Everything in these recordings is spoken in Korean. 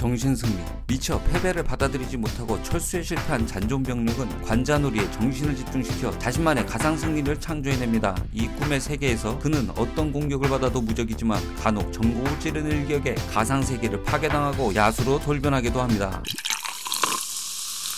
정신승리. 미처 패배를 받아들이지 못하고 철수에 실패한 잔존병력은 관자놀이에 정신을 집중시켜 자신만의 가상승리를 창조해냅니다. 이 꿈의 세계에서 그는 어떤 공격을 받아도 무적이지만 간혹 전곡을 찌르는 일격에 가상세계를 파괴당하고 야수로 돌변하기도 합니다.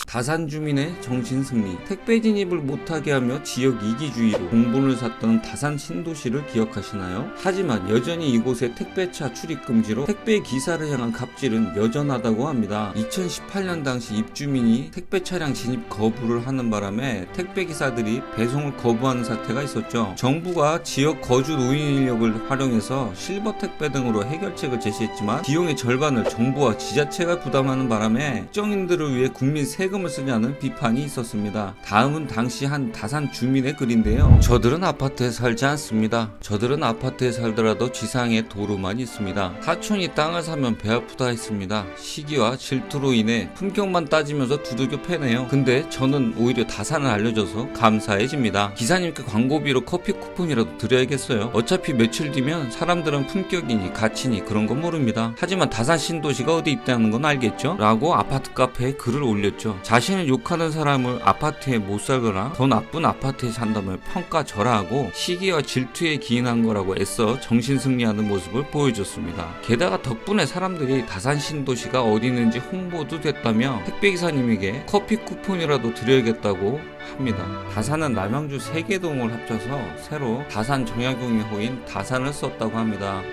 다산 주민의 정신승리. 택배 진입을 못하게 하며 지역 이기주의로 공분을 샀던 다산 신도시를 기억하시나요? 하지만 여전히 이곳의 택배차 출입 금지로 택배 기사를 향한 갑질은 여전하다고 합니다. 2018년 당시 입주민이 택배 차량 진입 거부를 하는 바람에 택배 기사들이 배송을 거부하는 사태가 있었죠. 정부가 지역 거주 노인 인력을 활용해서 실버 택배 등으로 해결책을 제시했지만 비용의 절반을 정부와 지자체가 부담하는 바람에 특정인들을 위해 국민 세금 을 쓰냐는 비판이 있었습니다. 다음은 당시 한 다산 주민의 글인데요. 저들은 아파트에 살지 않습니다. 저들은 아파트에 살더라도 지상에 도로만 있습니다. 사촌이 땅을 사면 배 아프다 했습니다. 시기와 질투로 인해 품격만 따지면서 두들겨 패네요. 근데 저는 오히려 다산을 알려줘서 감사해집니다. 기사님께 광고비로 커피 쿠폰이라도 드려야겠어요. 어차피 며칠 뒤면 사람들은 품격이니 가치니 그런 건 모릅니다. 하지만 다산 신도시가 어디 있다는 건 알겠죠? 라고 아파트 카페에 글을 올렸죠. 자신을 욕하는 사람을 아파트에 못 살거나 더 나쁜 아파트에 산다며 평가절하하고 시기와 질투에 기인한 거라고 애써 정신승리하는 모습을 보여줬습니다. 게다가 덕분에 사람들이 다산 신도시가 어디 있는지 홍보도 됐다며 택배기사님에게 커피 쿠폰이라도 드려야겠다고 합니다. 다산은 남양주 세계동을 합쳐서 새로 다산 정약용의 호인 다산을 썼다고 합니다.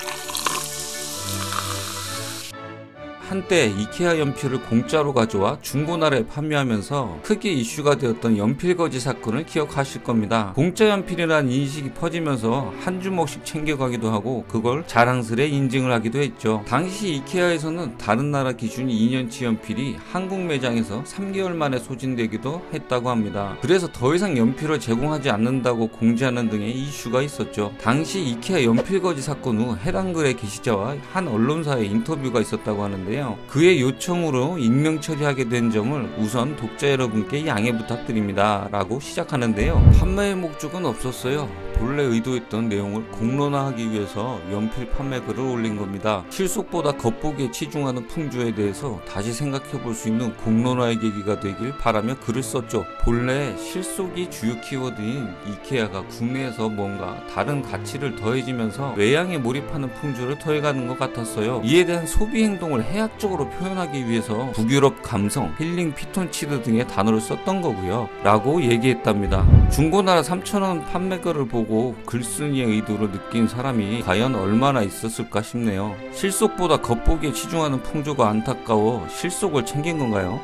한때 이케아 연필을 공짜로 가져와 중고나라에 판매하면서 크게 이슈가 되었던 연필거지 사건을 기억하실 겁니다. 공짜 연필이라는 인식이 퍼지면서 한 주먹씩 챙겨가기도 하고 그걸 자랑스레 인증을 하기도 했죠. 당시 이케아에서는 다른 나라 기준이 2년치 연필이 한국 매장에서 3개월 만에 소진되기도 했다고 합니다. 그래서 더 이상 연필을 제공하지 않는다고 공지하는 등의 이슈가 있었죠. 당시 이케아 연필거지 사건 후 해당 글의 게시자와 한 언론사의 인터뷰가 있었다고 하는데 그의 요청으로 익명 처리하게 된 점을 우선 독자 여러분께 양해 부탁드립니다 라고 시작하는데요. 판매의 목적은 없었어요. 본래 의도했던 내용을 공론화하기 위해서 연필 판매 글을 올린 겁니다. 실속보다 겉보기에 치중하는 풍조에 대해서 다시 생각해 볼 수 있는 공론화의 계기가 되길 바라며 글을 썼죠. 본래 실속이 주요 키워드인 이케아가 국내에서 뭔가 다른 가치를 더해지면서 외양에 몰입하는 풍조를 더해가는 것 같았어요. 이에 대한 소비 행동을 해학적으로 표현하기 위해서 북유럽 감성, 힐링 피톤치드 등의 단어를 썼던 거고요 라고 얘기했답니다. 중고나라 3,000원 판매글을 보고 글쓴이의 의도를 느낀 사람이 과연 얼마나 있었을까 싶네요. 실속보다 겉보기에 치중하는 풍조가 안타까워 실속을 챙긴 건가요?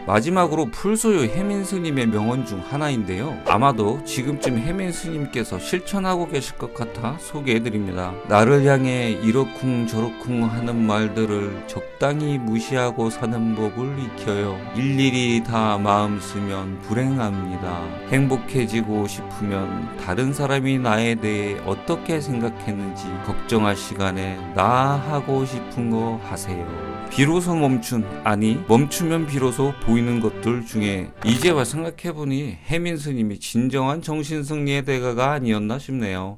마지막으로 풀소유 해민스님의 명언 중 하나인데요. 아마도 지금쯤 해민스님께서 실천하고 계실 것 같아 소개해드립니다. 나를 향해 이러쿵 저러쿵 하는 말들을 적당히 무시하고 사는 법을 익혀요. 일일이 다 마음 쓰면 불행합니다. 행복해지고 싶으면 다른 사람이 나에 대해 어떻게 생각했는지 걱정할 시간에 나 하고 싶은 거 하세요. 비로소 멈추면 비로소 보이는 것들 중에 이제와 생각해보니 해민스님이 진정한 정신승리의 대가가 아니었나 싶네요.